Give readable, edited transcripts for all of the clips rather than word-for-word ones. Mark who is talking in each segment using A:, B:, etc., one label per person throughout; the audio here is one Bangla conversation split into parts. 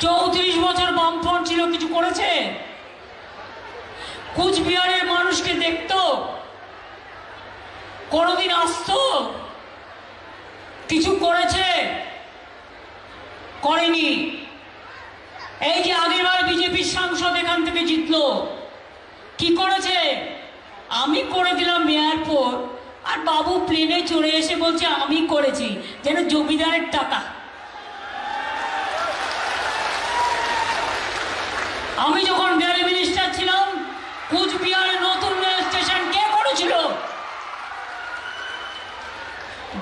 A: 34 বছর বামফ্রন্ট ছিল, কিছু করেছে? কুচবিহারের মানুষকে দেখতো? কোনোদিন আসতো? কিছু করেছে? করেনি। এই যে আগেরবার বিজেপির সাংসদ এখান থেকে জিতলো, কি করেছে? আমি করে দিলাম এয়ারপোর্ট, আর বাবু প্লেনে চড়ে এসে বলছে আমি করেছি, যেন জমিদারের টাকা। আমি যখন রেল মিনিস্টার ছিলাম, কুচবিহারে নতুন রেল স্টেশন কে করেছিল?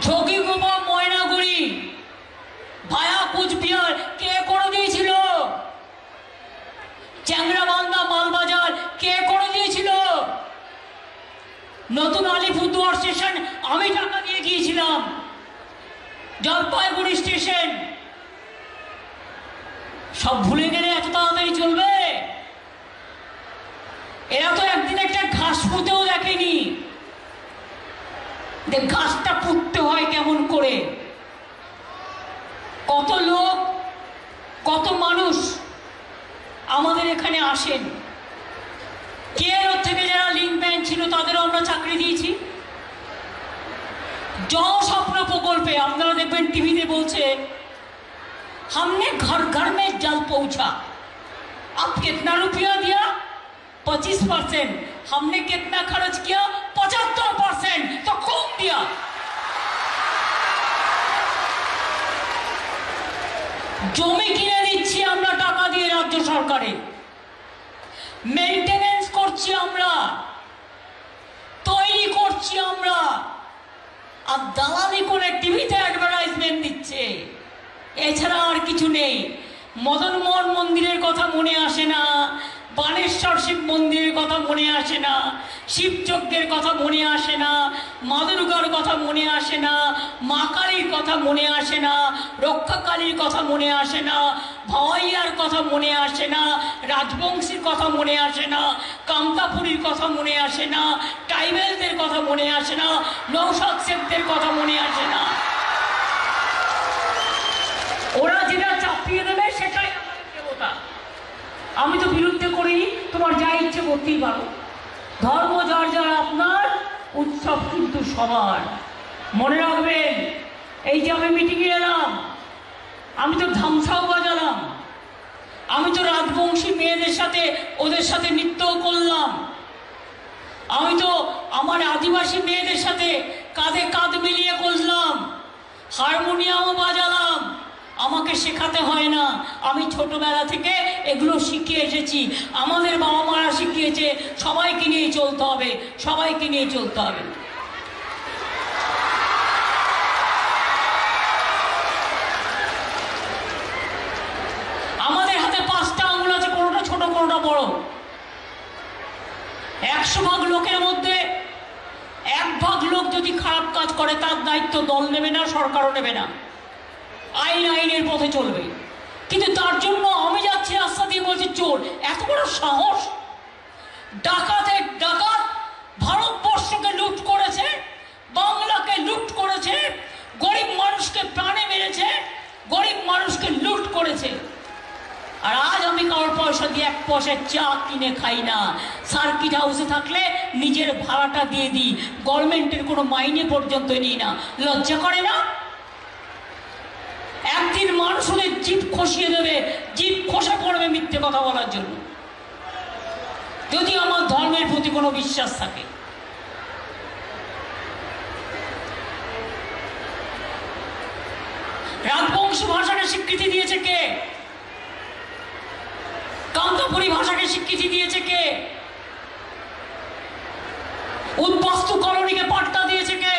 A: ঝকিগুপা ময়নাগুড়ি ভায়া কুচবিহার কে করে দিয়েছিল? চ্যাংরাবান্ধা মালবাজার কে করে দিয়েছিল? নতুন আলিপুরদুয়ার স্টেশন আমি টাকা দিয়ে গিয়েছিলাম। জলপাইগুড়ি স্টেশন সব ভুলে গেলে এত তাড়াতাড়ি চলবে? এরা তো একদিন একটা ঘাস পুঁতেও দেখেনি যে ঘাসটা পুঁততে হয় কেমন করে। কত লোক, কত মানুষ আমাদের এখানে আসেন। কেয়ার থেকে যারা লিঙ্কম্যান ছিল তাদেরও আমরা চাকরি দিয়েছি। জনস্বপ্ন প্রকল্পে আপনারা দেখবেন টিভিতে বলছে हमने घर घर में जल पहुंचा। अब कितना रुपया दिया? 25%। हमने कितना खर्च किया? 75%। तो खूब दिया। জমি কিনে দিচ্ছি আমরা টাকা দিয়ে রাজ্য সরকারে, মেইনটেনেন্স করছি আমরা, তৈরি করছি আমরা, আর দালালি করে টিভিতে অ্যাডভার্টাইজমেন্ট দিচ্ছে। এছাড়া আর কিছু নেই। মদনমোহন মন্দিরের কথা মনে আসে না, বানেশ্বর শিব মন্দিরের কথা মনে আসে না, শিবযজ্ঞের কথা মনে আসে না, মা দুর্গার কথা মনে আসে না, মা কালীর কথা মনে আসে না, রক্ষাকালীর কথা মনে আসে না, ভাওয়াইয়ার কথা মনে আসে না, রাজবংশীর কথা মনে আসে না, কামতাপুরীর কথা মনে আসে না, ট্রাইবেলদের কথা মনে আসে না, নৌসাদ শেখদের কথা মনে আসে না। ওরা যেটা চাপিয়ে দেবে সেটাই আমাদের দেবতা। আমি তো বিরুদ্ধে করি, তোমার যা ইচ্ছে করতেই পারো। ধর্ম যার যার আপনার, উৎসব কিন্তু সবার। মনে রাখবেন, এই যে আমি মিটিংয়ে এলাম, আমি তো ধামসাও বাজালাম, আমি তো রাজবংশী মেয়েদের সাথে ওদের সাথে নৃত্যও করলাম, আমি তো আমার আদিবাসী মেয়েদের সাথে কাঁধে কাঁধ মিলিয়ে করলাম, হারমোনিয়ামও বাজালাম। আমাকে শেখাতে হয় না, আমি ছোটবেলা থেকে এগুলো শিখে এসেছি। আমাদের বাবা মারা শিখিয়েছে সবাইকে নিয়ে চলতে হবে, সবাইকে নিয়ে চলতে হবে। আমাদের হাতে 5টা আঙুল আছে, কোনোটা ছোট কোনোটা বড়। 100 ভাগ লোকের মধ্যে 1 ভাগ লোক যদি খারাপ কাজ করে তার দায়িত্ব দল নেবে না, সরকারও নেবে না। আইনের পথে চলবে। কিন্তু তার জন্য আমি যাচ্ছি রাস্তা দিয়ে, বলছি চোর। এত বড় সাহস! ডাকাতের ডাকাত ভারতবর্ষকে লুট করেছে, বাংলাকে লুট করেছে, গরিব মানুষকে প্রাণে মেরেছে, গরিব মানুষকে লুট করেছে। আর আজ আমি কারোর পয়সা দিয়ে 1 পয়সার চা কিনে খাই না। সার্কিট হাউসে থাকলে নিজের ভাড়াটা দিয়ে দিই, গভর্নমেন্টের কোনো মাইনে পর্যন্ত নিই না। লজ্জা করে না? একদিন মানুষ ওদের জিভ খসিয়ে দেবে, জিভ খসে পড়বে মিথ্যে কথা বলার জন্য, যদি আমার ধর্মের প্রতি কোনো বিশ্বাস থাকে। রাজবংশী ভাষাকে স্বীকৃতি দিয়েছে কে? কামতাপুরী ভাষাকে স্বীকৃতি দিয়েছে কে? উদ্বাস্তু কলোনিকে পাট্টা দিয়েছে কে?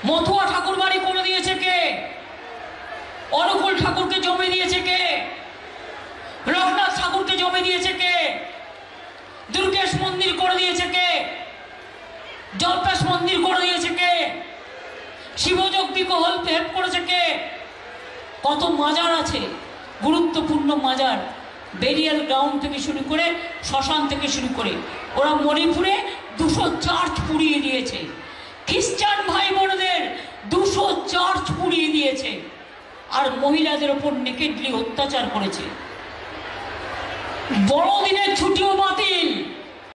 A: মথুয়া ঠাকুর বাড়ি করে দিয়েছে কে? অনুকূল ঠাকুরকে জমি দিয়েছে কে? রঘুনাথ ঠাকুরকে জমি দিয়েছে কে? দুর্গেশ মন্দির করে দিয়েছে কে? জল্পেশ মন্দির করে দিয়েছে কে? শিবযজ্ঞিকে হেল্প করেছে কে? কত মাজার আছে, গুরুত্বপূর্ণ মাজার, বেরিয়াল গ্রাউন্ড থেকে শুরু করে শ্মশান থেকে শুরু করে। ওরা মণিপুরে 200 চার্চ পুড়িয়ে দিয়েছে, খ্রিস্টান ভাই বোনদের 200 চার্চ পুড়িয়ে দিয়েছে। আর মহিলাদের ওপর নেকেডলি অত্যাচার করেছে। বড়দিনের ছুটিও বাতিল।